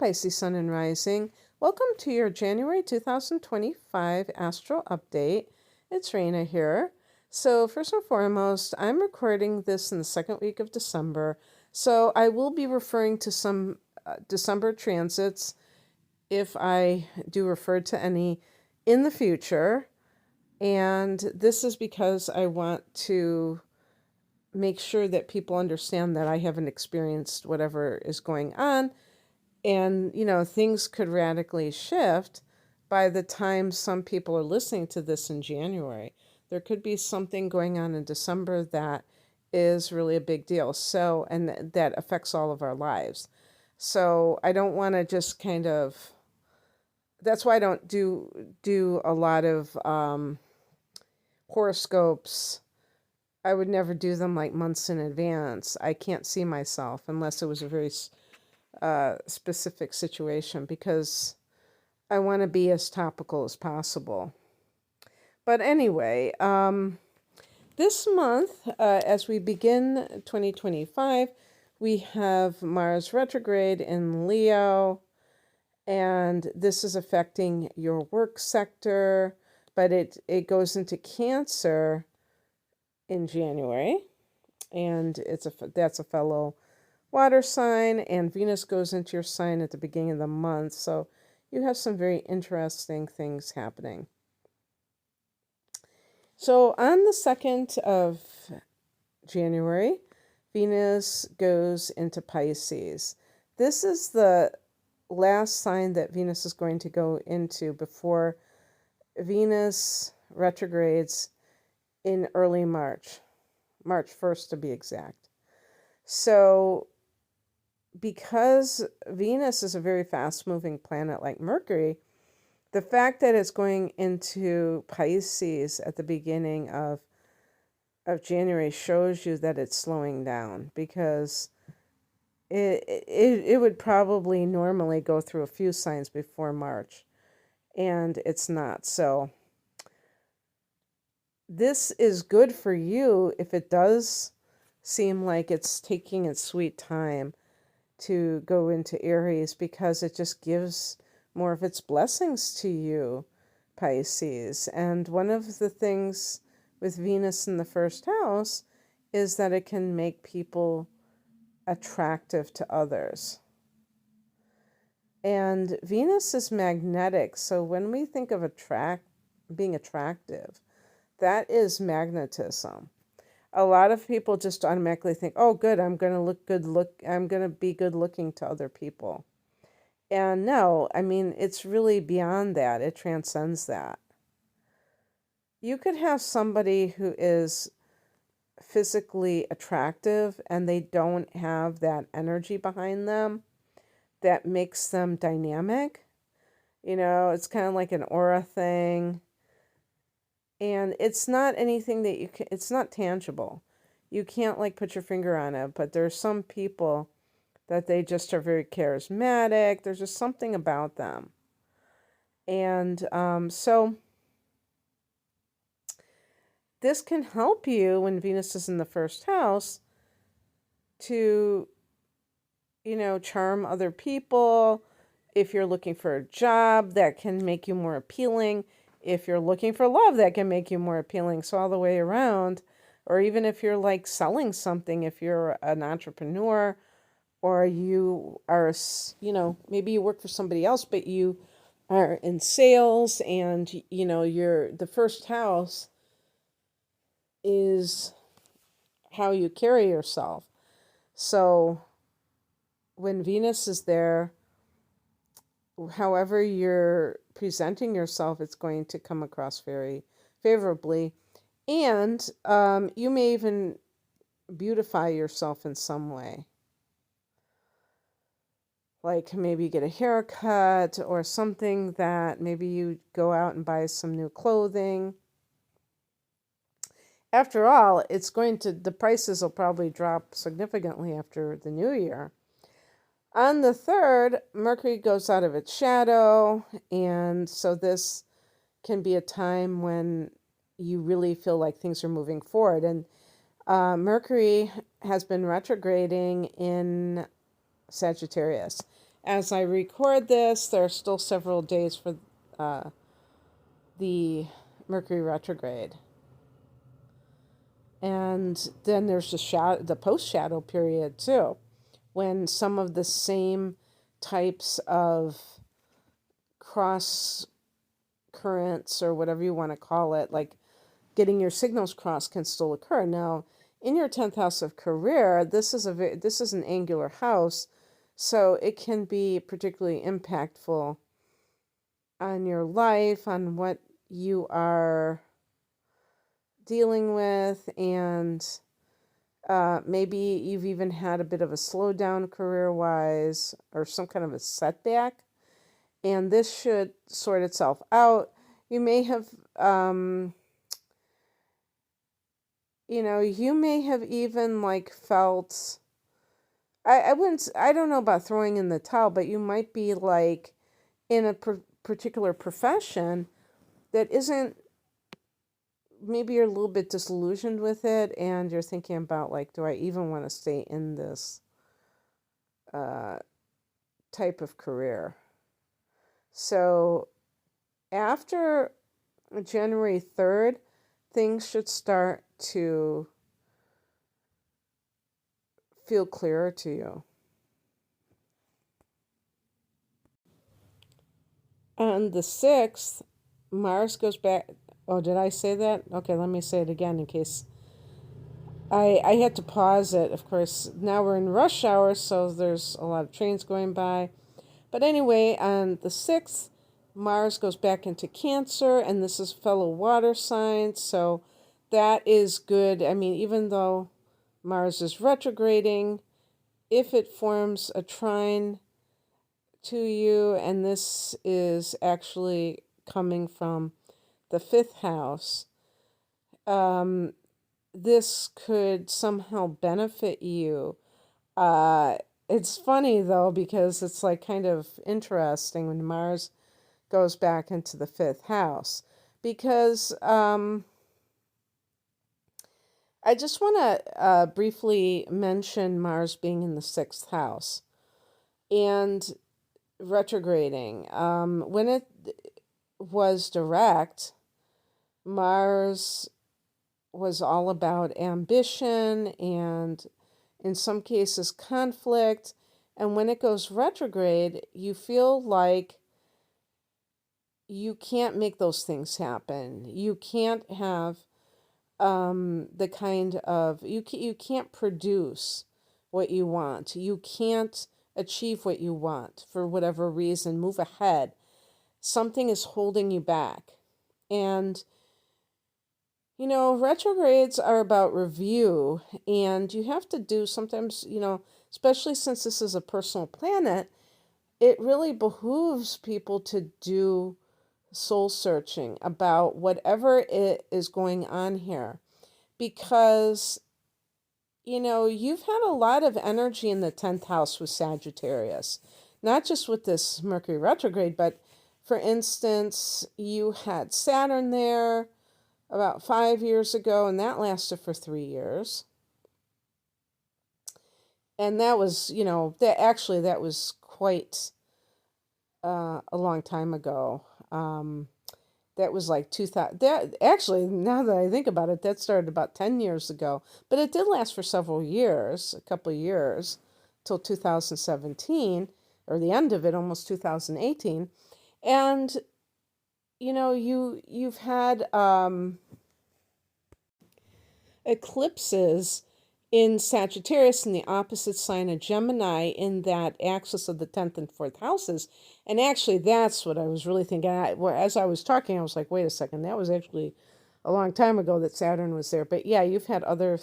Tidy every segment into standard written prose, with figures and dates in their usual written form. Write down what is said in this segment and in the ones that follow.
Pisces Sun and Rising. Welcome to your January 2025 Astro Update. It's Raina here. So first and foremost, I'm recording this in the second week of December. So I will be referring to some December transits if I do refer to any in the future. And this is because I want to make sure that people understand that I haven't experienced whatever is going on. And, things could radically shift by the time some people are listening to this in January. There could be something going on in December that is really a big deal. So, and that affects all of our lives. So I don't want to just that's why I don't do a lot of horoscopes. I would never do them like months in advance. I can't see myself unless it was a very specific situation because I want to be as topical as possible. But anyway, this month, as we begin 2025, we have Mars retrograde in Leo, and this is affecting your work sector, but it goes into Cancer in January, and that's a fellow water sign, and Venus goes into your sign at the beginning of the month. So you have some very interesting things happening. So on the 2nd of January, Venus goes into Pisces. This is the last sign that Venus is going to go into before Venus retrogrades in early March 1st to be exact. So because Venus is a very fast-moving planet like Mercury, the fact that it's going into Pisces at the beginning of January shows you that it's slowing down, because it would probably normally go through a few signs before March, and it's not. So this is good for you if it does seem like it's taking its sweet time to go into Aries, because it just gives more of its blessings to you, Pisces. And one of the things with Venus in the first house is that it can make people attractive to others. And Venus is magnetic, so when we think of being attractive, that is magnetism. A lot of people just automatically think, oh, good, I'm going to be good looking to other people. And no, I mean, it's really beyond that. It transcends that. You could have somebody who is physically attractive and they don't have that energy behind them that makes them dynamic. It's kind of like an aura thing. And it's not anything that it's not tangible. You can't put your finger on it, but there's some people that they just are very charismatic. There's just something about them. And so this can help you when Venus is in the first house to, charm other people. If you're looking for a job, that can make you more appealing. If you're looking for love, that can make you more appealing. So all the way around. Or even if you're selling something, if you're an entrepreneur, or you are, maybe you work for somebody else, but you are in sales, and, the first house is how you carry yourself. So when Venus is there, however you're presenting yourself, it's going to come across very favorably. And you may even beautify yourself in some way. Like maybe you get a haircut or something, that maybe you go out and buy some new clothing. After all, the prices will probably drop significantly after the new year. On the 3rd, Mercury goes out of its shadow, and so this can be a time when you really feel like things are moving forward. And Mercury has been retrograding in Sagittarius, As I record this, there are still several days for uh, the Mercury retrograde. And then there's the post shadow period too, when some of the same types of cross currents or whatever you want to call it, like getting your signals crossed, can still occur. Now, in your 10th house of career, this is an angular house, so it can be particularly impactful on your life, on what you are dealing with, and maybe you've even had a bit of a slowdown career-wise or some kind of a setback, and this should sort itself out. You may have, you may have even like felt, I don't know about throwing in the towel, but you might be like in a particular profession that isn't, maybe you're a little bit disillusioned with it, and you're thinking about like, do I even want to stay in this type of career? So after January 3rd, things should start to feel clearer to you. On the 6th, Mars goes back. Oh, did I say that? Okay, let me say it again in case. I had to pause it. Of course, now we're in rush hour, so there's a lot of trains going by. But anyway, on the 6th, Mars goes back into Cancer, and this is fellow water signs, so that is good. I mean, even though Mars is retrograding, if it forms a trine to you, and this is actually coming from the 5th house, this could somehow benefit you. It's funny though, because it's like kind of interesting when Mars goes back into the 5th house, because I just want to briefly mention Mars being in the 6th house and retrograding. When it was direct, Mars was all about ambition and in some cases conflict. And when it goes retrograde, you feel like you can't make those things happen. You can't have the kind of, you can't produce what you want. You can't achieve what you want for whatever reason, move ahead. Something is holding you back. And retrogrades are about review, and you have to do sometimes, especially since this is a personal planet, it really behooves people to do soul searching about whatever it is going on here. Because, you've had a lot of energy in the 10th house with Sagittarius, not just with this Mercury retrograde, but for instance, you had Saturn there about 5 years ago, and that lasted for 3 years. And that was, that was quite a long time ago. That was like 2000. That actually, now that I think about it, that started about 10 years ago. But it did last for several years, a couple of years, till 2017, or the end of it, almost 2018. And you've had eclipses in Sagittarius in the opposite sign of Gemini in that axis of the 10th and 4th houses. And actually, that's what I was really thinking. As I was talking, I was like, wait a second, that was actually a long time ago that Saturn was there. But yeah, you've had other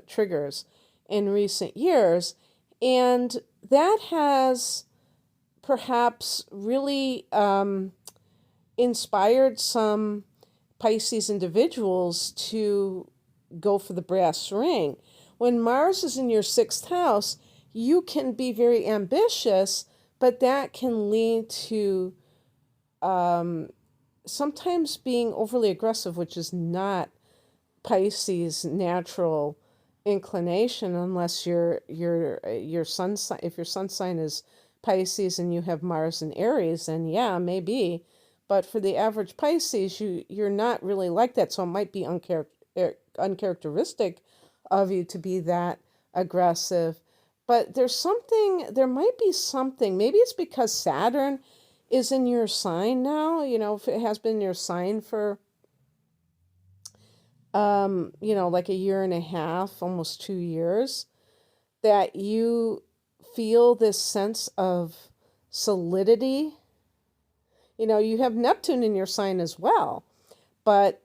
triggers in recent years. And that has perhaps really inspired some Pisces individuals to go for the brass ring. When Mars is in your 6th house, you can be very ambitious, but that can lead to sometimes being overly aggressive, which is not Pisces' natural inclination, unless your sun sign, if your sun sign is Pisces and you have Mars in Aries, then yeah, maybe. But for the average Pisces, you're not really like that. So it might be uncharacteristic of you to be that aggressive. But there might be something. Maybe it's because Saturn is in your sign now. If it has been in your sign for, like a year and a half, almost 2 years, that you feel this sense of solidity. You have Neptune in your sign as well, but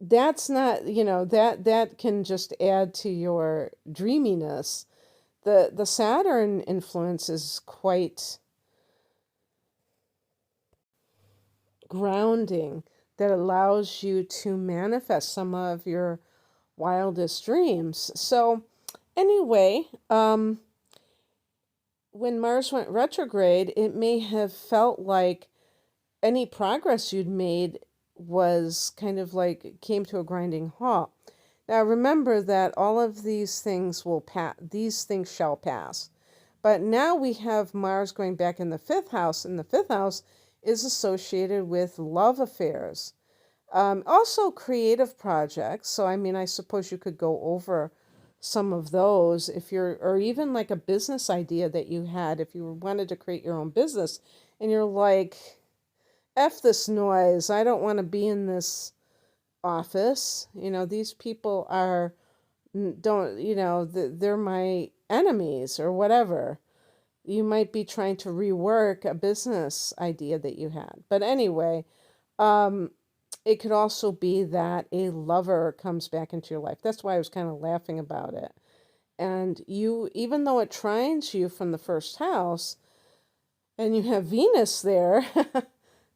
that's not, that can just add to your dreaminess. The Saturn influence is quite grounding, that allows you to manifest some of your wildest dreams. So anyway, when Mars went retrograde, it may have felt like any progress you'd made was kind of like came to a grinding halt. Now remember that all of these things will pass, these things shall pass. But now we have Mars going back in the fifth house, and the fifth house is associated with love affairs. Also creative projects. So, I suppose you could go over some of those or even like a business idea that you had, if you wanted to create your own business and you're like, F this noise, I don't want to be in this office. These people they're my enemies or whatever. You might be trying to rework a business idea that you had. But anyway, it could also be that a lover comes back into your life. That's why I was kind of laughing about it. And even though it trines you from the first house, and you have Venus there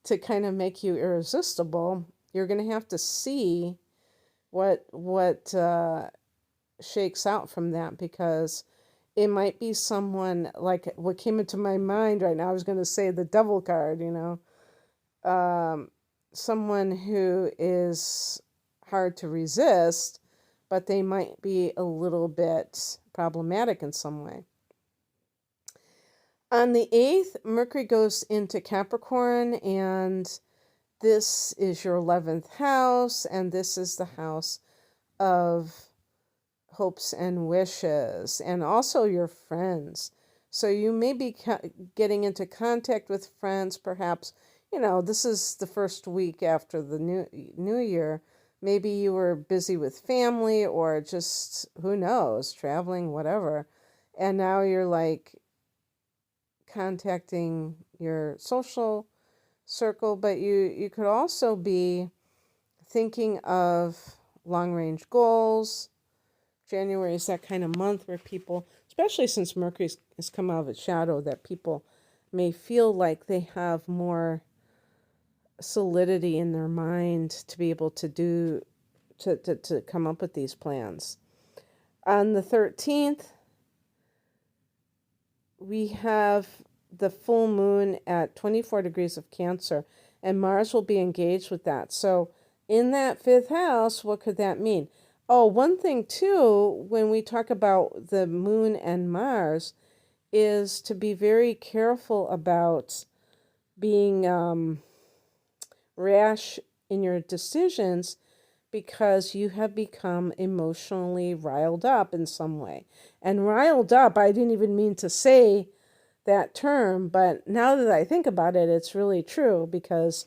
to kind of make you irresistible, you're going to have to see what shakes out from that, because it might be someone like what came into my mind right now. I was going to say the devil card, someone who is hard to resist, but they might be a little bit problematic in some way. On the 8th, Mercury goes into Capricorn, and this is your 11th house, and this is the house of hopes and wishes, and also your friends. So you may be getting into contact with friends, perhaps. This is the first week after the new year. Maybe you were busy with family, or just, who knows, traveling, whatever. And now you're like contacting your social circle, but you could also be thinking of long-range goals. January is that kind of month where people, especially since Mercury has come out of its shadow, that people may feel like they have more solidity in their mind to be able to to come up with these plans. On the 13th, we have the full moon at 24 degrees of Cancer, and Mars will be engaged with that. So in that fifth house, what could that mean? Oh, one thing too, when we talk about the moon and Mars, is to be very careful about being rash in your decisions, because you have become emotionally riled up in some way. And riled up, I didn't even mean to say that term, but now that I think about it, it's really true, because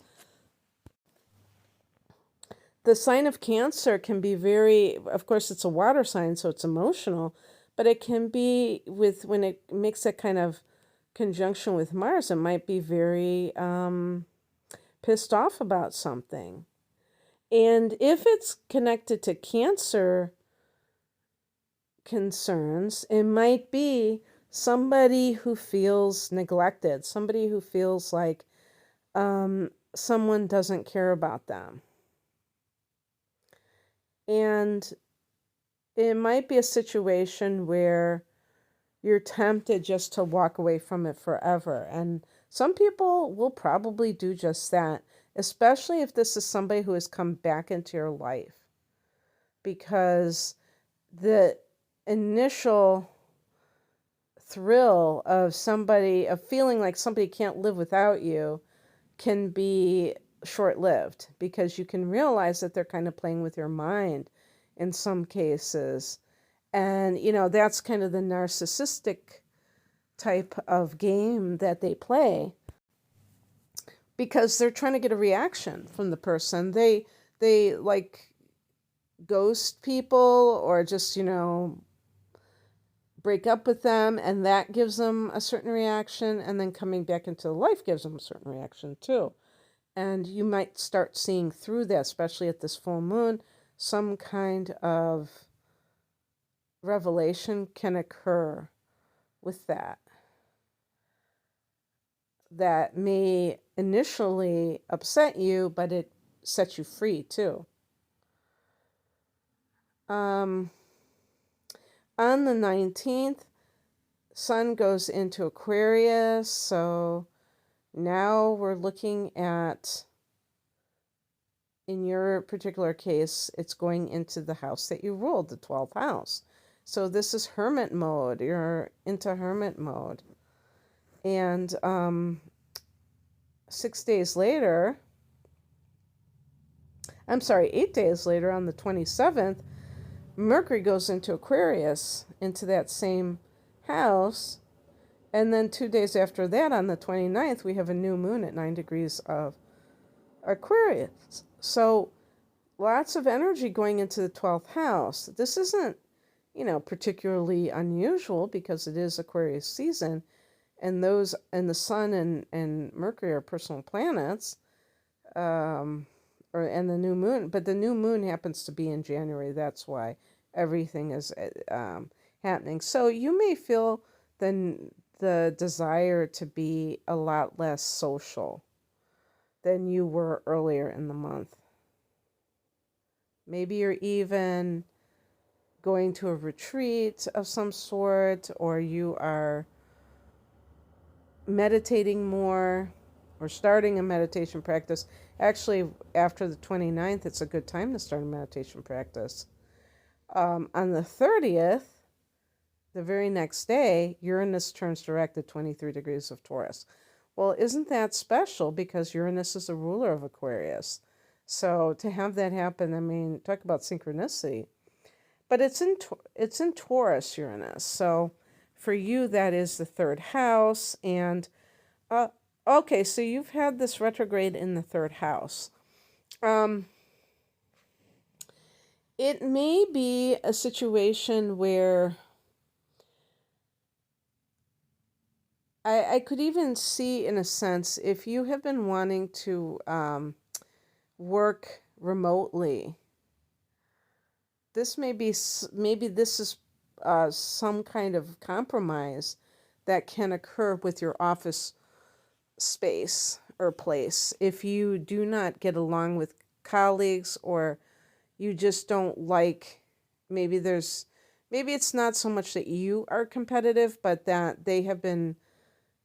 the sign of Cancer can be very, of course, it's a water sign, so it's emotional, but it can be when it makes that kind of conjunction with Mars, it might be very pissed off about something. And if it's connected to Cancer concerns, it might be somebody who feels neglected, somebody who feels like someone doesn't care about them. And it might be a situation where you're tempted just to walk away from it forever. And some people will probably do just that, especially if this is somebody who has come back into your life. Because the initial thrill of feeling like somebody can't live without you can be short-lived, because you can realize that they're kind of playing with your mind in some cases. And, that's kind of the narcissistic type of game that they play, because they're trying to get a reaction from the person. They like ghost people, or just, break up with them, and that gives them a certain reaction, and then coming back into life gives them a certain reaction too. And you might start seeing through that, especially at this full moon. Some kind of revelation can occur with that may initially upset you, but it sets you free too. On the 19th, Sun goes into Aquarius, so now we're looking at, in your particular case, it's going into the house that you ruled, the 12th house. So this is hermit mode. You're into hermit mode. And 8 days later, on the 27th, Mercury goes into Aquarius, into that same house. And then 2 days after that, on the 29th, we have a new moon at 9 degrees of Aquarius. So lots of energy going into the 12th house. This isn't, particularly unusual, because it is Aquarius season, and the Sun and Mercury are personal planets, and the new moon. But the new moon happens to be in January. That's why everything is happening. So you may feel the desire to be a lot less social than you were earlier in the month. Maybe you're even going to a retreat of some sort, or you are meditating more, or starting a meditation practice. Actually, after the 29th, it's a good time to start a meditation practice. On the 30th, the very next day, Uranus turns direct at 23 degrees of Taurus. Well, isn't that special? Because Uranus is the ruler of Aquarius. So to have that happen, talk about synchronicity. But it's in Taurus, Uranus. So for you, that is the 3rd house. And okay, so you've had this retrograde in the 3rd house. It may be a situation where I could even see, in a sense, if you have been wanting to work remotely, maybe this is some kind of compromise that can occur with your office space or place. If you do not get along with colleagues, or you just don't like, maybe it's not so much that you are competitive, but that they have been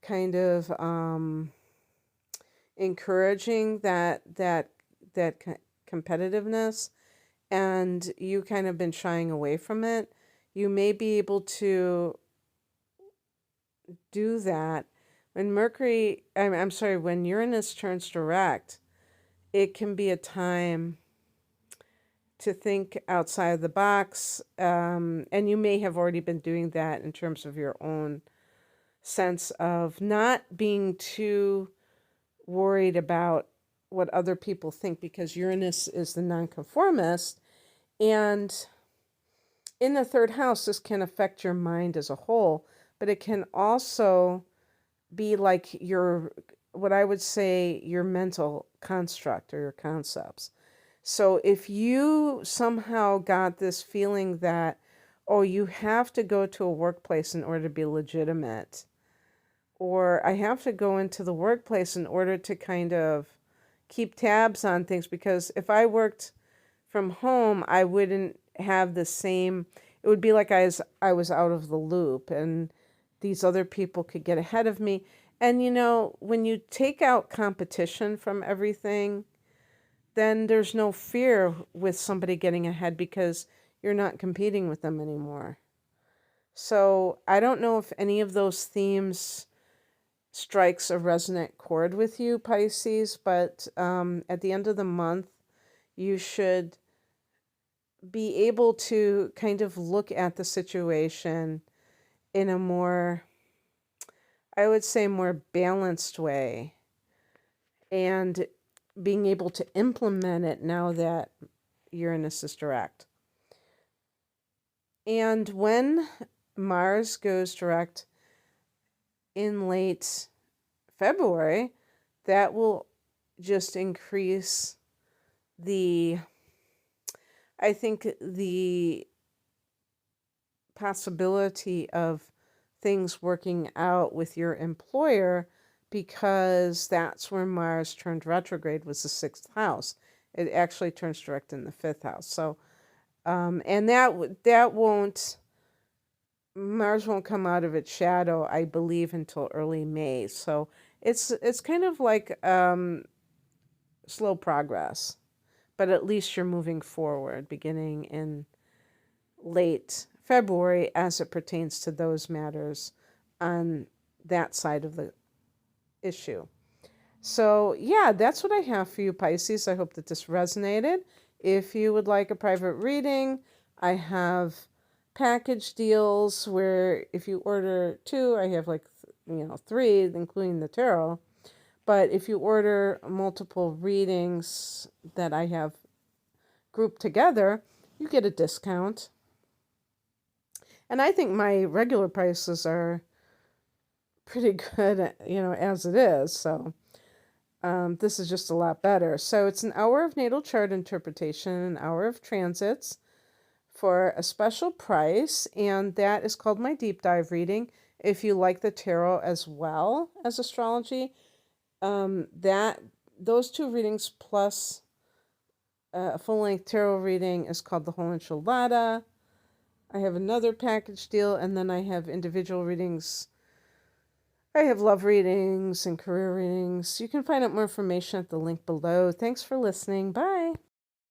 kind of encouraging that competitiveness, and you kind of been shying away from it. You may be able to do that when when Uranus turns direct. It can be a time to think outside the box, and you may have already been doing that in terms of your own sense of not being too worried about what other people think, because Uranus is the nonconformist, and in the 3rd house, this can affect your mind as a whole, but it can also be like what I would say, your mental construct or your concepts. So if you somehow got this feeling that, oh, you have to go to a workplace in order to be legitimate, or I have to go into the workplace in order to kind of keep tabs on things, because if I worked from home, I wouldn't have the same, it would be like I was out of the loop, and these other people could get ahead of me. And when you take out competition from everything, then there's no fear with somebody getting ahead, because you're not competing with them anymore. So I don't know if any of those themes strikes a resonant chord with you, Pisces, but at the end of the month, you should be able to kind of look at the situation in a more, I would say, more balanced way, and being able to implement it now that Uranus is direct. And when Mars goes direct in late February, that will just increase I think the possibility of things working out with your employer, because that's where Mars turned retrograde, was the 6th house. It actually turns direct in the 5th house. So, and that won't, Mars won't come out of its shadow, I believe, until early May. So it's kind of like slow progress, but at least you're moving forward, beginning in late February as it pertains to those matters on that side of the issue. So, yeah, that's what I have for you, Pisces. I hope that this resonated. If you would like a private reading, I have package deals where if you order 2, I have like 3, including the tarot. But if you order multiple readings that I have grouped together, you get a discount. And I think my regular prices are pretty good, as it is. So this is just a lot better. So it's an hour of natal chart interpretation, an hour of transits for a special price. And that is called my deep dive reading. If you like the tarot as well as astrology, those 2 readings plus a full-length tarot reading is called the whole enchilada. I have another package deal, and then I have individual readings. I have love readings and career readings. You can find out more information at the link below. Thanks for listening. Bye.